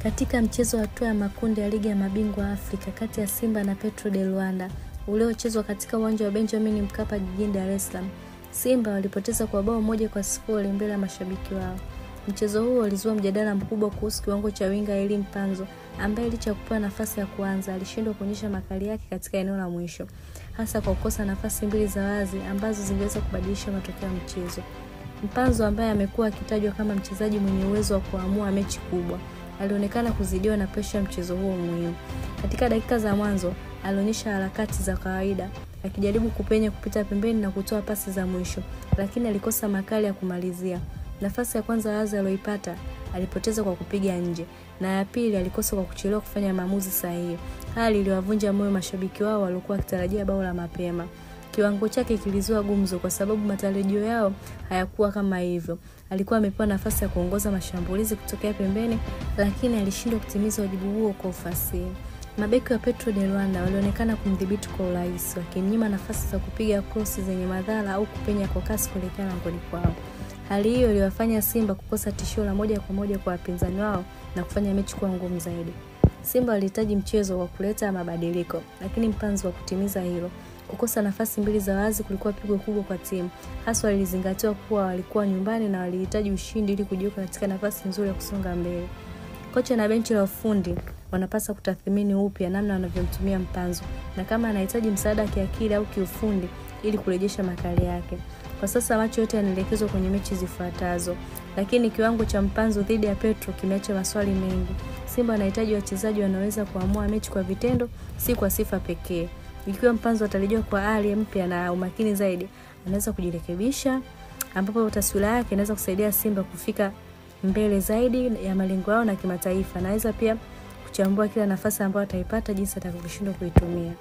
Katika mchezo wa hatua ya makundi ya ligi ya mabingwa Afrika kati ya Simba na Petro de Luanda uliochezwa katika uwanja wa Benjamin Mkapa jijini Dar es Salaam, Simba walipoteza kwa bao 1-0 mbele ya mashabiki wao. Mchezo huo ulizua mjadala mkubwa kuhusu kiwango cha winga Elie Mpanzu ambaye licha ya kupewa nafasi ya kuanza alishindwa kuonyesha makali yake katika eneo la mwisho, hasa kwa kukosa nafasi mbili za wazi ambazo zingeweza kubadilisha matokeo ya mchezo. Mpanzu ambaye amekuwa akitajwa kama mchezaji mwenye uwezo wa kuamua mechi kubwa, alionekana kuzidiwa na presha ya mchezo huo muhimu. Katika dakika za mwanzo, alionyesha harakati za kawaida, akijaribu kupenya kupita pembeni na kutoa pasi za mwisho, lakini alikosa makali ya kumalizia. Nafasi ya kwanza wazi aliyoipata alipoteza kwa kupiga nje, na ya pili alikosa kwa kuchelewa kufanya maamuzi sahihi, hali iliyowavunja moyo mashabiki wao waliokuwa wakitarajia bao la mapema. Kiwango chake kilizua gumzo kwa sababu matarajio yao hayakuwa kama hivyo. Alikuwa amepewa nafasi ya kuongoza mashambulizi kutokea pembeni, lakini alishindwa kutimiza wajibu huo kwa ufasihi. Mabeki wa Petro de Luanda walionekana kumdhibiti kwa urahisi, wakimnyima nafasi za kupiga cross zenye madhara au kupenya kwa kasi kuelekea langoni kwao. Hali hiyo iliwafanya Simba kukosa tishio la moja kwa moja kwa wapinzani wao na kufanya mechi kuwa ngumu zaidi. Simba walihitaji mchezo wa kuleta mabadiliko, lakini Mpanzu wa kutimiza hilo. Kukosa nafasi mbili za wazi kulikuwa pigo kubwa kwa timu, hasa ilizingatiwa kuwa walikuwa nyumbani na walihitaji ushindi ili kujiweka katika nafasi nzuri ya kusonga mbele. Kocha na benchi la ufundi wanapaswa kutathmini upya namna wanavyomtumia Mpanzu na kama anahitaji msaada kiakili au kiufundi ili kurejesha makali yake. Kwa sasa macho yote yanaelekezwa kwenye mechi zifuatazo, lakini kiwango cha Mpanzu dhidi ya Petro kimeacha maswali mengi. Simba wanahitaji wachezaji wanaweza kuamua mechi kwa vitendo, si kwa sifa pekee. Ikiwa Mpanzu atarejea kwa hali mpya na umakini zaidi, anaweza kujirekebisha, ambapo taswira yake inaweza kusaidia Simba kufika mbele zaidi ya malengo yao na kimataifa. Anaweza pia kuchambua kila nafasi ambayo ataipata jinsi atakavyoshindwa kuitumia.